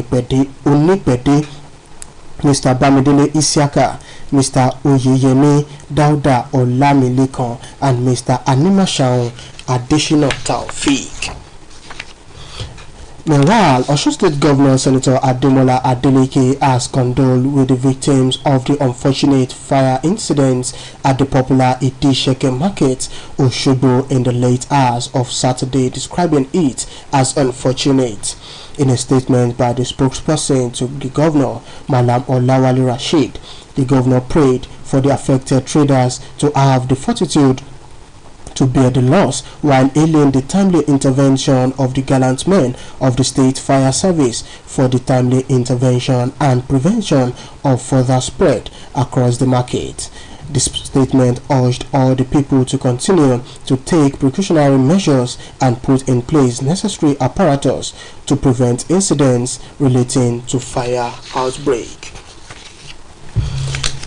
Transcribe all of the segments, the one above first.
Onipede, Mr. Bamidele Isiaka, Mr. Oyeyemi Dauda Olamilekan, and Mr. Animashaun Additional Taufik. Meanwhile, Osun State Governor Senator Ademola Adeleke has condoled with the victims of the unfortunate fire incidents at the popular Idisheke Market, Osogbo, in the late hours of Saturday, describing it as unfortunate. In a statement by the spokesperson to the governor, Malam Olawale Rashid, the governor prayed for the affected traders to have the fortitude to bear the loss while hailing the timely intervention of the gallant men of the State Fire Service for the timely intervention and prevention of further spread across the market. This statement urged all the people to continue to take precautionary measures and put in place necessary apparatus to prevent incidents relating to fire outbreak.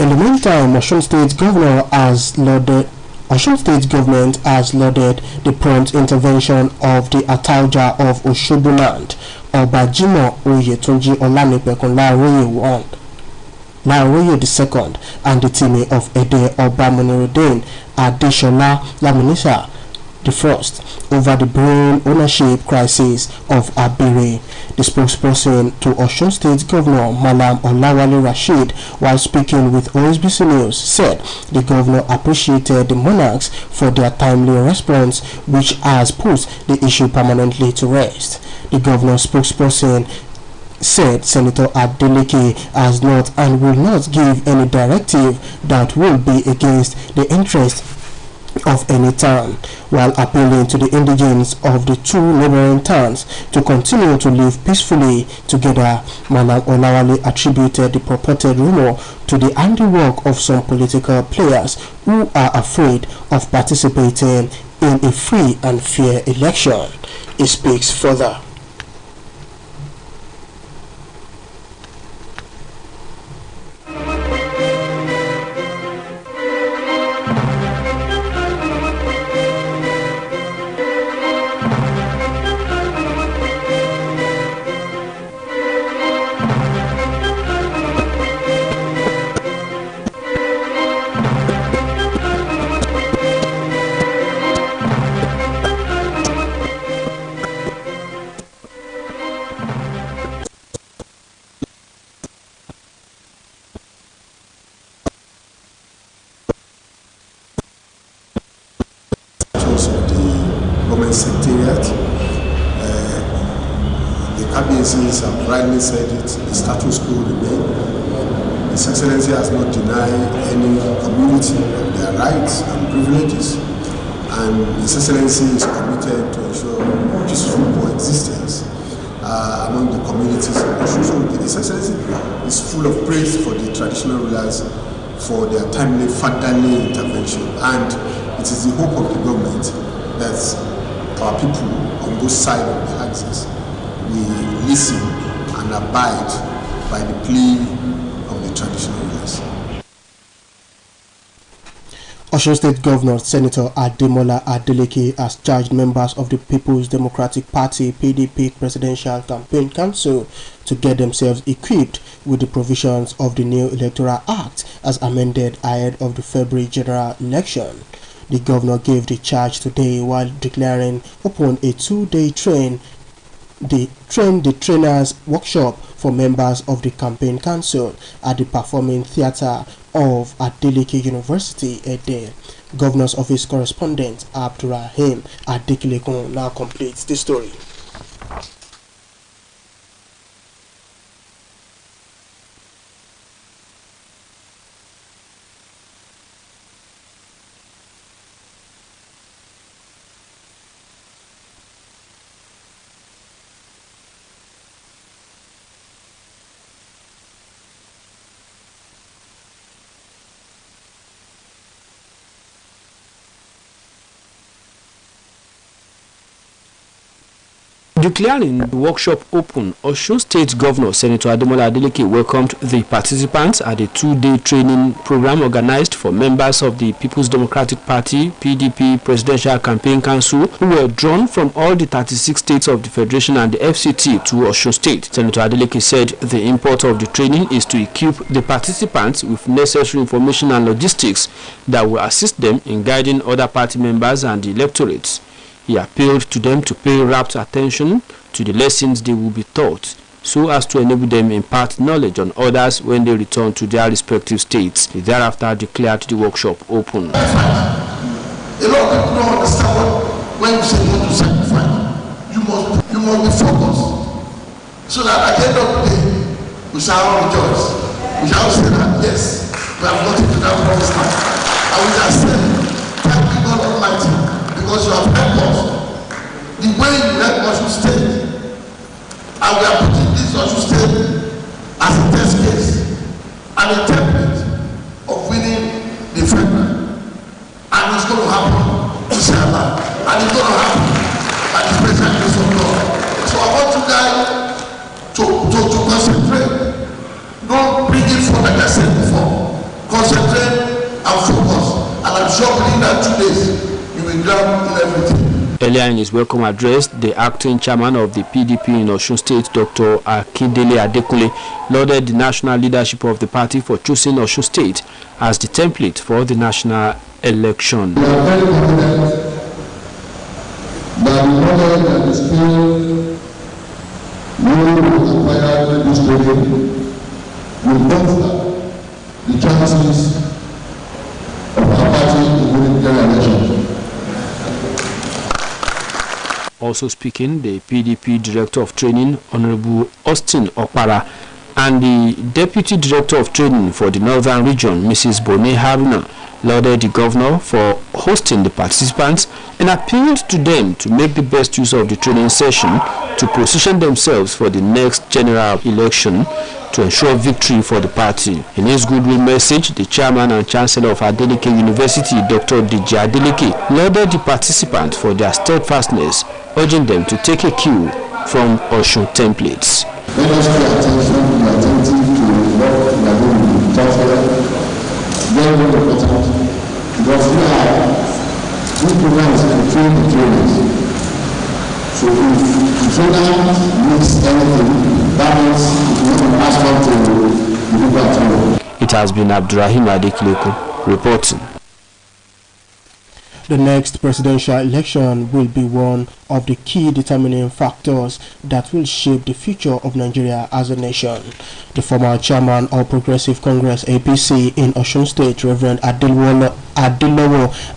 In the meantime, Osun State government has lauded the prompt intervention of the Atauja of Osogbo land, Obajimo Oyetunji Olanipekun Laroye II, and the Timi of Ede Oba Muniruddin Adeshola Laminisa I, over the brewing ownership crisis of Abire. The spokesperson to Osun State Governor Malam Olawale Rashid, while speaking with OSBC News, said the governor appreciated the monarchs for their timely response, which has put the issue permanently to rest. The governor's spokesperson said Senator Adeleke has not and will not give any directive that will be against the interest of any town, while appealing to the indigents of the two neighboring towns to continue to live peacefully together. Malam Olawale attributed the purported rumor to the handiwork of some political players who are afraid of participating in a free and fair election. He speaks further. Of the government secretariat. The KBCs have rightly said it, the status quo remains. His Excellency has not denied any community of their rights and privileges, and His Excellency is committed to ensure peaceful coexistence among the communities of Osun. So His Excellency is full of praise for the traditional rulers for their timely fatherly intervention, and it is the hope of the government that our people on both sides of the axis will listen and abide by the plea of the traditional rulers. Osun State Governor Senator Ademola Adeleke has charged members of the People's Democratic Party (PDP) Presidential Campaign Council to get themselves equipped with the provisions of the new Electoral Act as amended ahead of the February general election. The governor gave the charge today while declaring open a 2-day trainers workshop for members of the campaign council at the Performing Theatre of Adeleke University, Ede. Governor's Office correspondent Abdurrahim Adekelekun now completes the story. Declaring the workshop open, Osun State Governor Senator Ademola Adeleke welcomed the participants at a 2-day training program organized for members of the People's Democratic Party (PDP) Presidential Campaign Council who were drawn from all the 36 states of the Federation and the FCT to Osun State. Senator Adeleke said the import of the training is to equip the participants with necessary information and logistics that will assist them in guiding other party members and the electorates. He appealed to them to pay rapt attention to the lessons they will be taught, so as to enable them impart knowledge on others when they return to their respective states. He thereafter declared the workshop open. A lot of people don't understand when you say you want to sacrifice. You must be focused, so that at the end of the day, we shall rejoice. We shall say that yes, we have got into that promised land, and we shall say, thank you, God Almighty, because you have helped us the way you helped us to stay, and we are putting this Osun State as a test case and a template of winning the federal, and it's going to happen, inshallah, and it's going to happen by the special grace of God. So I want you guys to concentrate. Don't bring it for like I said before. Concentrate and focus, and I'm sure within that 2 days you will grab in everything. Earlier in his welcome address, the acting chairman of the PDP in Osun State, Dr. Akindele Adekunle, lauded the national leadership of the party for choosing Osun State as the template for the national election. We are very confident that the knowledge and the skill we acquired in this training will bolster the chances of our party in winning the election. Also speaking, the PDP Director of Training, Honorable Austin Okpara, and the Deputy Director of Training for the Northern Region, Mrs. Bone Haruna, lauded the Governor for hosting the participants and appealed to them to make the best use of the training session to position themselves for the next general election to ensure victory for the party. In his goodwill message, the Chairman and Chancellor of Adeleke University, Dr. DJ Adeleke, lauded the participants for their steadfastness, urging them to take a cue from Osun templates. Let us pay attention and be attentive to what we are doing with Chancellor. Very, very important, because we programs and train the trainers. So if the trainer needs anything, that means if you want to pass on to the people at home. It has been Abdurrahim Adekileku reporting. The next presidential election will be one of the key determining factors that will shape the future of Nigeria as a nation. The former chairman of Progressive Congress APC in Osun State, Reverend Adelowo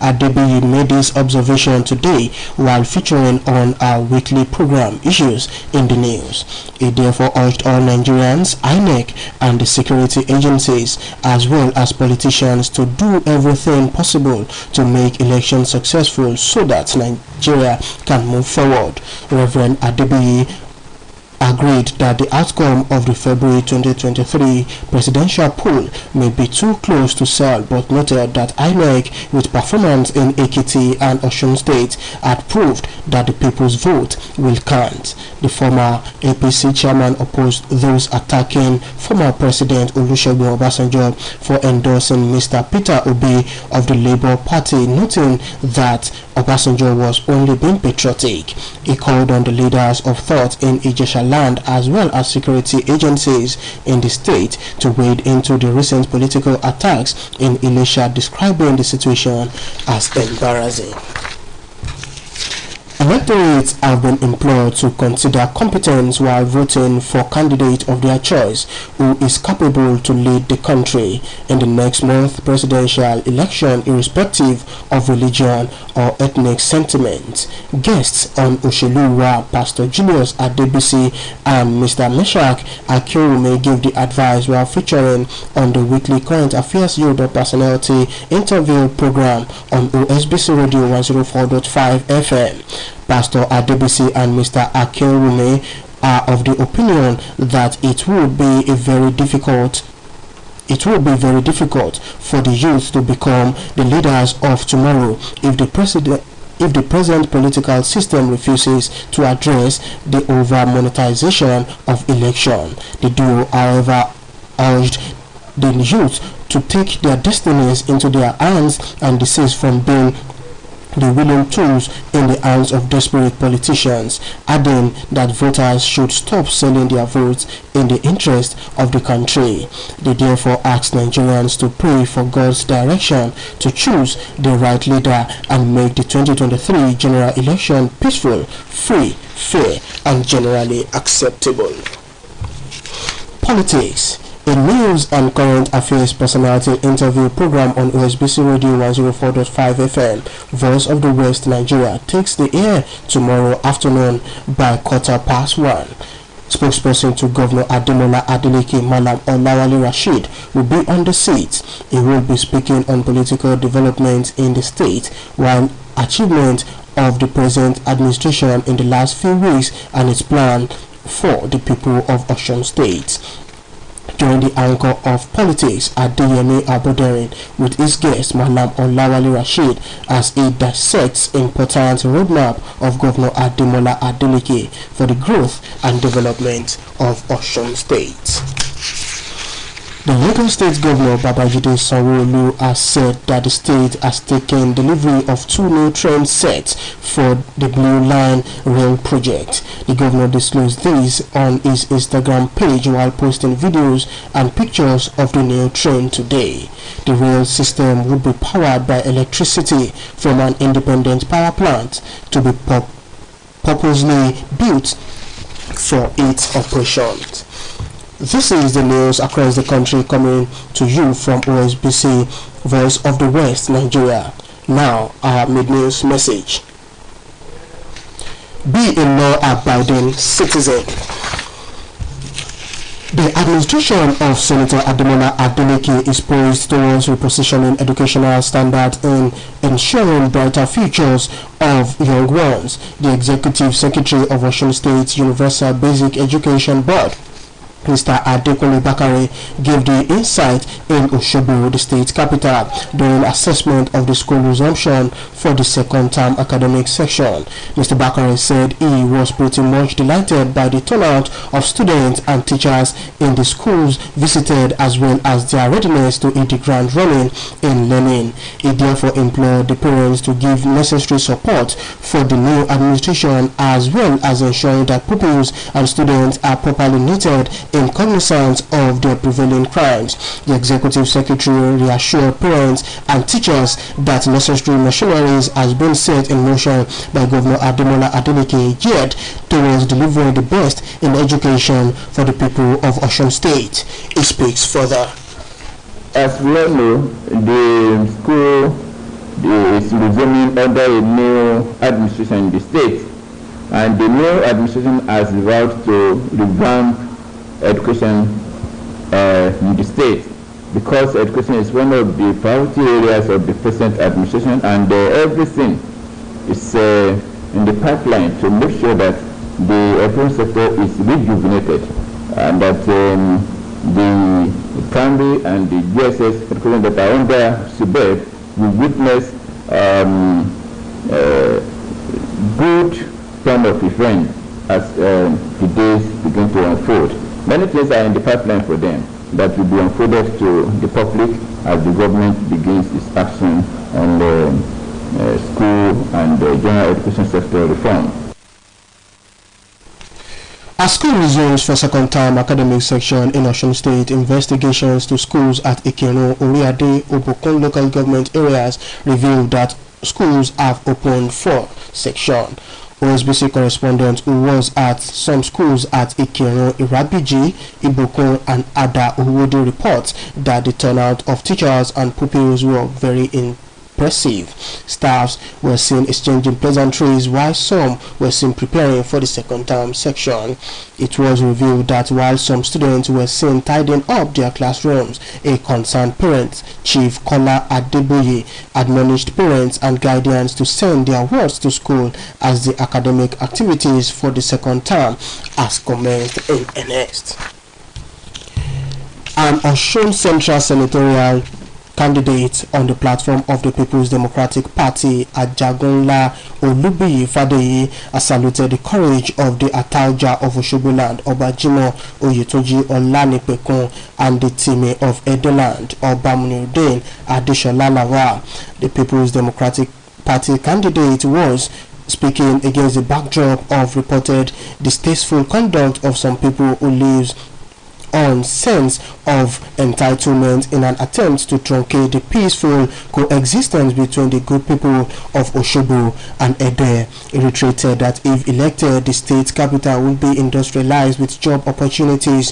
Adebiyi, made this observation today while featuring on our weekly program Issues in the News. He therefore urged all Nigerians, INEC and the security agencies as well as politicians to do everything possible to make elections successful so that Nigeria can move forward. Reverend Adebiyi agreed that the outcome of the February 2023 presidential poll may be too close to sell, but noted that INEC, with performance in Ekiti and Osun State, had proved that the people's vote will count. The former APC chairman opposed those attacking former President Olusegun Obasanjo for endorsing Mr. Peter Obi of the Labour Party, noting that Obasanjo was only being patriotic. He called on the leaders of thought in Ijesha land as well as security agencies in the state to wade into the recent political attacks in Ilesha, describing the situation as embarrassing. Electorates have been implored to consider competence while voting for candidate of their choice who is capable to lead the country in the next month presidential election, irrespective of religion or ethnic sentiment. Guests on Osheluwa, Pastor Julius Adebisi and Mr. Meshach Akinwumi gave the advice while featuring on the weekly current affairs Yoruba personality interview program on OSBC Radio 104.5 FM. Pastor Adebisi and Mr. Akinwumi are of the opinion that it would be very difficult for the youth to become the leaders of tomorrow if if the present political system refuses to address the over-monetization of election. The duo, however, urged the youth to take their destinies into their hands and desist from being the willing tools in the hands of desperate politicians, adding that voters should stop selling their votes in the interest of the country. They therefore asked Nigerians to pray for God's direction to choose the right leader and make the 2023 general election peaceful, free, fair, and generally acceptable. Politics. A news and current affairs personality interview program on OSBC Radio 104.5 FM, Voice of the West, Nigeria, takes the air tomorrow afternoon by 1:15. Spokesperson to Governor Ademola Adeleke, Malam Olawale Rasheed, will be on the seat. He will be speaking on political developments in the state, while achievement of the present administration in the last few weeks and its plan for the people of Osun State. Join the anchor of politics, Adeyemi Aboderin, with his guest Malam Olawale Rasheed as he dissects important roadmap of Governor Ademola Adeleke for the growth and development of Osun State. The Lagos State Governor Babajide Sanwo-Olu has said that the state has taken delivery of 2 new train sets for the Blue Line Rail project. The governor disclosed this on his Instagram page while posting videos and pictures of the new train today. The rail system would be powered by electricity from an independent power plant to be purposely built for its operations. This is the news across the country coming to you from OSBC, Voice of the West, Nigeria. Now, our mid-news message. Be a law-abiding citizen. The administration of Senator Ademola Adeleke is poised towards repositioning educational standards and ensuring brighter futures of young ones. The Executive Secretary of Osun State Universal Basic Education Board, Mr. Adekunle Bakare, gave the insight in Osogbo, the state capital, during assessment of the school resumption for the second-term academic section. Mr. Bakare said he was pretty much delighted by the turnout of students and teachers in the schools visited, as well as their readiness to hit the ground running in learning. He therefore implored the parents to give necessary support for the new administration, as well as ensuring that pupils and students are properly knitted in cognizance of their prevailing crimes. The Executive Secretary reassured parents and teachers that necessary machineries has been set in motion by Governor Ademola Adeleke geared towards delivering the best in education for the people of Osun State. He speaks further. As we all know, the school is resuming under a new administration in the state, and the new administration has vowed to revamp education in the state, because education is one of the priority areas of the present administration, and everything is in the pipeline to make sure that the education sector is rejuvenated, and that the primary and the GSS education that are under SUBED will witness good turn of event as the days begin to unfold. Many things are in the pipeline for them that will be unfolded to the public as the government begins its action on the school and the general education sector reform. As school resumes for second-time academic section in Osun State, investigations to schools at Ikirun, Oriade, Obokun local government areas revealed that schools have opened for section. OSBC correspondent who was at some schools at Ikirun, Irabiji, Ibokun and Ada Uwode reports that the turnout of teachers and pupils were very impressive. Staffs were seen exchanging pleasantries while some were seen preparing for the second term section. It was revealed that while some students were seen tidying up their classrooms, a concerned parent, Chief Kola Adeboye, admonished parents and guardians to send their wards to school as the academic activities for the second term has commenced in earnest. An Osun Central Senatorial candidate on the platform of the People's Democratic Party, Ajagunla Olubiyi Fadeyi, has saluted the courage of the Atauja of Oshoboland, Obajimo Oyetunji Olanipekun, and the Time of Edoland, Obamunirudin Adeshola Lawal. The People's Democratic Party candidate was speaking against the backdrop of reported distasteful conduct of some people who lives on sense of entitlement in an attempt to truncate the peaceful coexistence between the good people of Oshobo and Ede. He reiterated that if elected, the state capital will be industrialized with job opportunities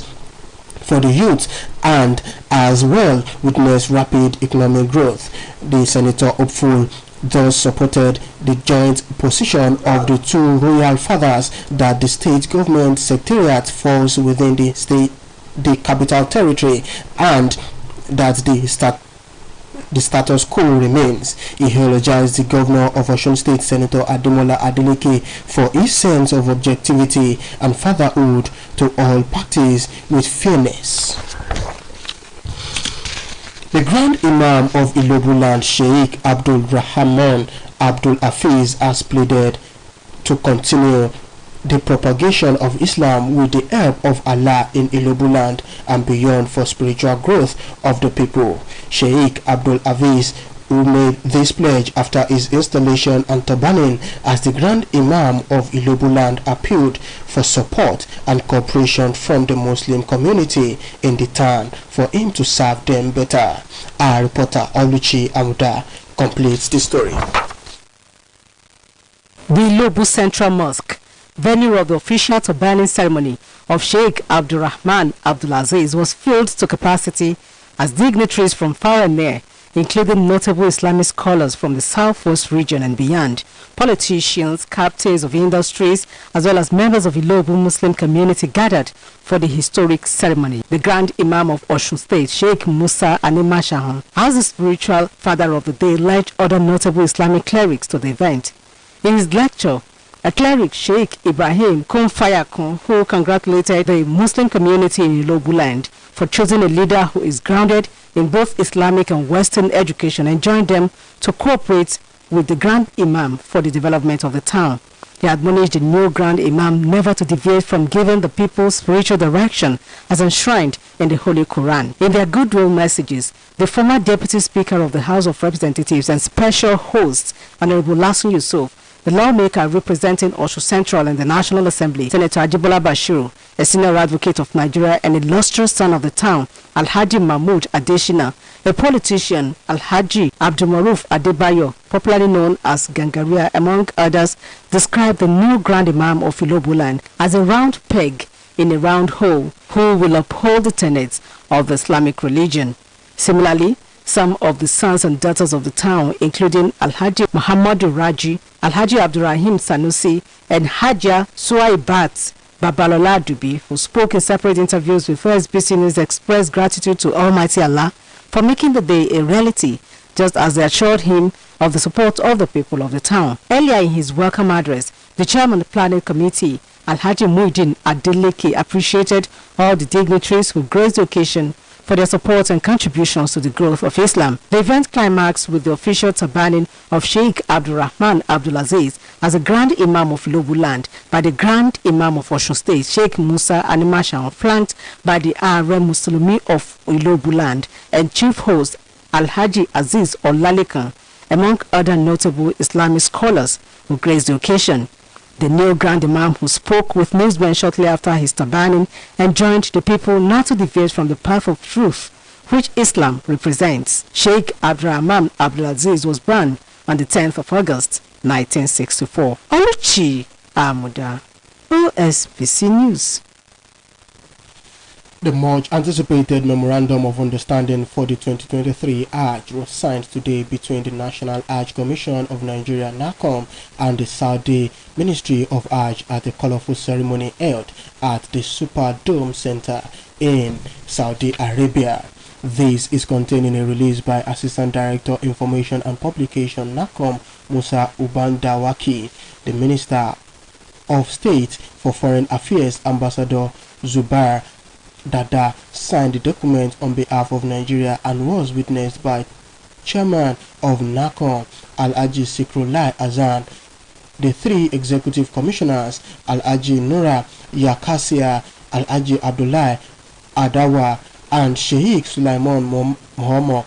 for the youth and as well witness rapid economic growth. The senator hopeful thus supported the joint position of the two royal fathers that the state government secretariat falls within the capital territory and that the status quo remains. He eulogized the governor of Osun State, Senator Ademola Adeleke, for his sense of objectivity and fatherhood to all parties with fairness. The Grand Imam of Ilobuland, Sheikh Abdul Rahman Abdul Hafiz, has pleaded to continue the propagation of Islam with the help of Allah in Ilobuland and beyond for spiritual growth of the people. Sheikh Abdul Hafiz, who made this pledge after his installation and turbaning as the Grand Imam of Ilobuland, appealed for support and cooperation from the Muslim community in the town for him to serve them better. Our reporter Oluchi Amuda completes the story. The Ilobu Central Mosque, venue of the official turbaning ceremony of Sheikh Abdurrahman Abdulaziz, was filled to capacity as dignitaries from far and near, including notable Islamic scholars from the southwest region and beyond, politicians, captains of industries, as well as members of the Ilobu Muslim community gathered for the historic ceremony. The Grand Imam of Osun State, Sheikh Musa Animashahan, as the spiritual father of the day, led other notable Islamic clerics to the event. In his lecture, a cleric, Sheikh Ibrahim Kumfayakun, who congratulated the Muslim community in Ilobuland for choosing a leader who is grounded in both Islamic and Western education, and joined them to cooperate with the Grand Imam for the development of the town. He admonished the new Grand Imam never to deviate from giving the people spiritual direction as enshrined in the Holy Quran. In their goodwill messages, the former Deputy Speaker of the House of Representatives and special host, Honorable Lasun Yusuf, the lawmaker representing Osun Central in the National Assembly, Senator Ajibola Bashiru, a senior advocate of Nigeria and illustrious son of the town, Alhaji Mahmood Adeshina, a politician, Alhaji Abdulmaruf Adebayo, popularly known as Gangaria, among others, described the new Grand Imam of Ilobuland as a round peg in a round hole who will uphold the tenets of the Islamic religion. Similarly, some of the sons and daughters of the town, including Alhaji Muhammadu Raji, Alhaji Abdurrahim Sanusi, and Hajia Suwaibat Babalola Dubi, who spoke in separate interviews with OSBC News, expressed gratitude to Almighty Allah for making the day a reality, just as they assured him of the support of the people of the town. Earlier in his welcome address, the chairman of the planning committee, Alhaji Muhyiddin Adeleke, appreciated all the dignitaries who graced the occasion for their support and contributions to the growth of Islam. The event climaxed with the official turbaning of Sheikh Abdurrahman Abdulaziz as the Grand Imam of Ilobuland by the Grand Imam of Osun State, Sheikh Musa Animashahan, flanked by the Are Muslimi of Ilobuland and chief host Alhaji Aziz Olalekan, among other notable Islamic scholars who graced the occasion. The new Grand Imam, who spoke with newsmen shortly after his turbaning, enjoined the people not to deviate from the path of truth which Islam represents. Sheikh Abdurrahman Abdulaziz was born on the 10th of August, 1964. Oluchi Amuda, OSBC News. The much anticipated Memorandum of Understanding for the 2023 Hajj was signed today between the National Hajj Commission of Nigeria (NACOM) and the Saudi Ministry of Hajj at a colorful ceremony held at the Superdome Center in Saudi Arabia. This is contained in a release by Assistant Director Information and Publication NACOM Musa Ubandawaki. The Minister of State for Foreign Affairs Ambassador Zubair Dada signed the document on behalf of Nigeria and was witnessed by Chairman of NACON, Alhaji Sikrulai Azan, the 3 executive commissioners, Alhaji Nura Yakasia, Alhaji Abdullah Adawa, and Sheikh Sulaiman Muhammad,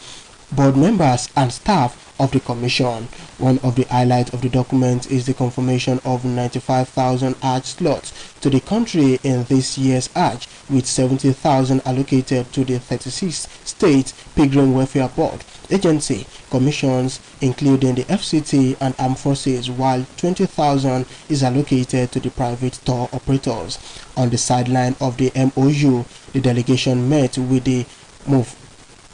board members and staff of the commission. One of the highlights of the document is the confirmation of 95,000 Hajj slots to the country in this year's Hajj, with 70,000 allocated to the 36 state Pilgrim Welfare Board agency commissions, including the FCT and Armed Forces, while 20,000 is allocated to the private tour operators. On the sideline of the MOU, the delegation met with the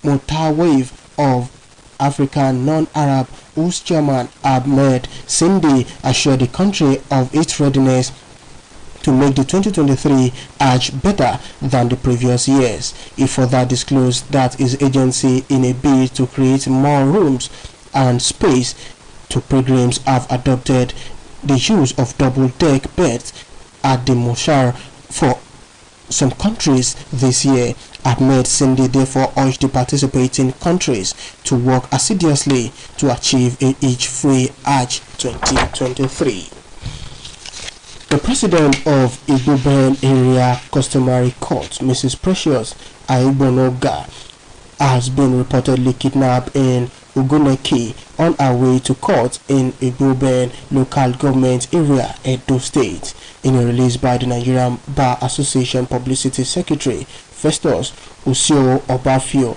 Mutawif of African non-Arab, whose chairman Ahmed Sindi assured the country of its readiness to make the 2023 Hajj better than the previous years. He further disclosed that his agency, in a bid to create more rooms and space to pilgrims, have adopted the use of double-deck beds at the Moshar for some countries this year. Ahmed Sindi therefore urged the participating countries to work assiduously to achieve each free Hajj 2023. The president of Igboben Area Customary Court, Mrs. Precious Aibonoga, has been reportedly kidnapped in Uguneki on her way to court in Igboben local government area, Edo State. In a release by the Nigerian Bar Association Publicity Secretary Festus Usio Obafio,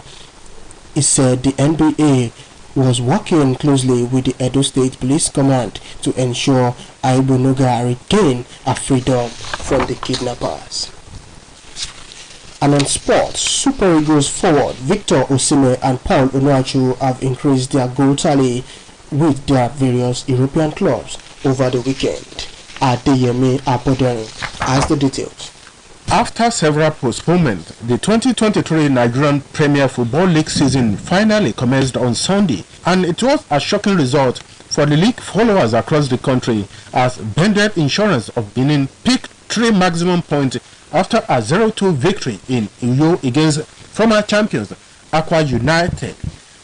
he said the NBA was working closely with the Edo State Police Command to ensure Aibonoga regain her freedom from the kidnappers. And on sports, Super Eagles forward Victor Osimhen and Paul Onuachu have increased their goal tally with their various European clubs over the weekend. Adeyemi Abodering has the details. After several postponements, the 2023 Nigerian Premier Football League season finally commenced on Sunday, and it was a shocking result for the league followers across the country, as Bended Insurance of Benin picked 3 maximum points after a 0-2 victory in Uyo against former champions Aqua United.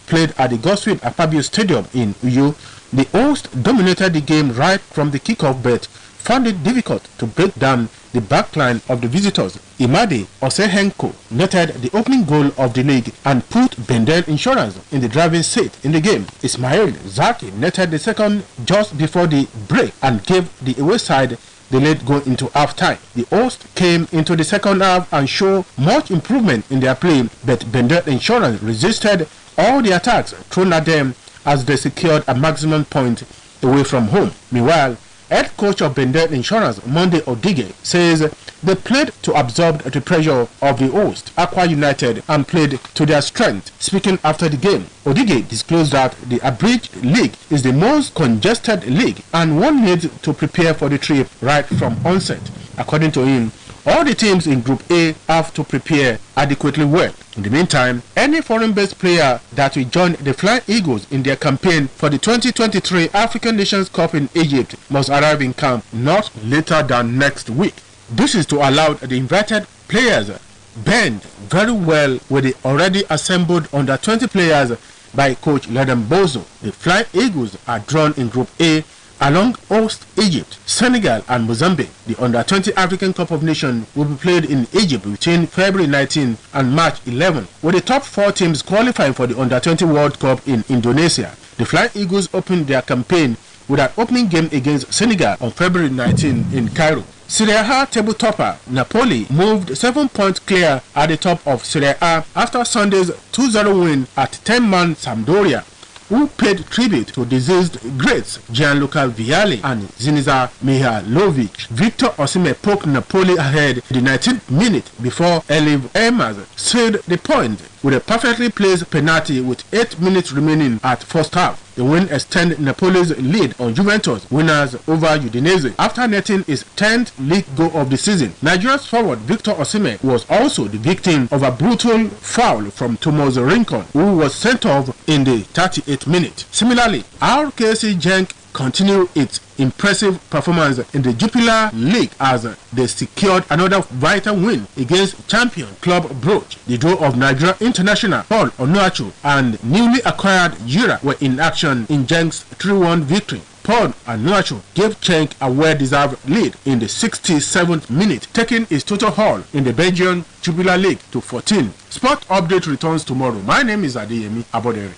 Played at the Godswill Akpabio Stadium in Uyo, the host dominated the game right from the kickoff, but found it difficult to break down the backline of the visitors. Imade Osehenko netted the opening goal of the league and put Bendel Insurance in the driving seat in the game. Ismail Zaki netted the second just before the break and gave the away side the lead going into half-time. The host came into the second half and showed much improvement in their play, but Bendel Insurance resisted all the attacks thrown at them as they secured a maximum point away from home. Meanwhile, head coach of Bendel Insurance, Monday Odige, says they played to absorb the pressure of the host, Aqua United, and played to their strength. Speaking after the game, Odige disclosed that the abridged league is the most congested league and one needs to prepare for the trip right from onset. According to him, all the teams in Group A have to prepare adequately well. In the meantime, any foreign-based player that will join the Flying Eagles in their campaign for the 2023 African Nations Cup in Egypt must arrive in camp not later than next week. This is to allow the invited players blend very well with the already assembled under-20 players by coach Ledem Bozo. The Flying Eagles are drawn in Group A along host Egypt, Senegal and Mozambique. The Under-20 African Cup of Nations will be played in Egypt between February 19 and March 11, with the top 4 teams qualifying for the Under-20 World Cup in Indonesia. The Flying Eagles opened their campaign with an opening game against Senegal on February 19 in Cairo. Serie A table topper Napoli moved 7 points clear at the top of Serie A after Sunday's 2-0 win at 10-man Sampdoria, who paid tribute to deceased greats Gianluca Vialli and Ziniza Mihajlovic. Victor Osimhen poked Napoli ahead in the 19th minute before Eliv Elmas sealed the point with a perfectly placed penalty with 8 minutes remaining at first half. The win extended Napoli's lead on Juventus, winners over Udinese, after netting his 10th league goal of the season. Nigeria's forward Victor Osimhen was also the victim of a brutal foul from Tomozo Rincon, who was sent off in the 38th minute. Similarly, RKC Genk continue its impressive performance in the Jupiler League as they secured another vital win against champion Club Brugge. The duo of Nigeria international Paul Onuachu and newly acquired Jura were in action in Genks 3-1 victory. Paul Onuachu gave Genk a well-deserved lead in the 67th minute, taking its total haul in the Belgian Jupiler League to 14. Sport Update returns tomorrow. My name is Adeyemi Abodere.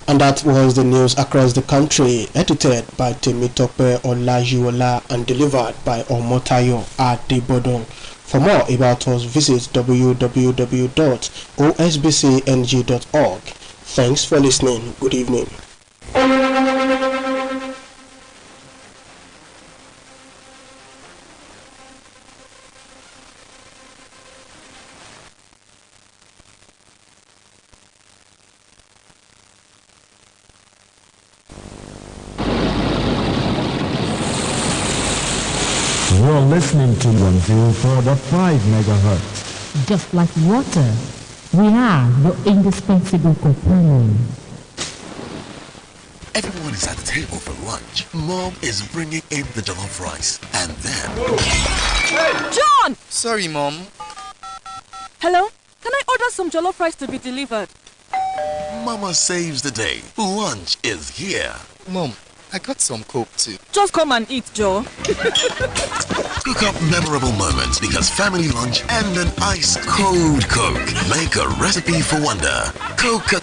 And that was the news across the country, edited by Temitope Olajuwola and delivered by Omotayo Adebodun. For more about us, visit www.osbcng.org. Thanks for listening. Good evening. You're listening to 104.5 megahertz. Just like water, we are your indispensable companion. Everyone is at the table for lunch. Mom is bringing in the jollof rice. And then... John! Sorry, Mom. Hello? Can I order some jollof rice to be delivered? Mama saves the day. Lunch is here. Mom, I got some Coke too. Just come and eat, Joe. Cook up memorable moments because family lunch and an ice cold Coke make a recipe for wonder. Coca-Cola.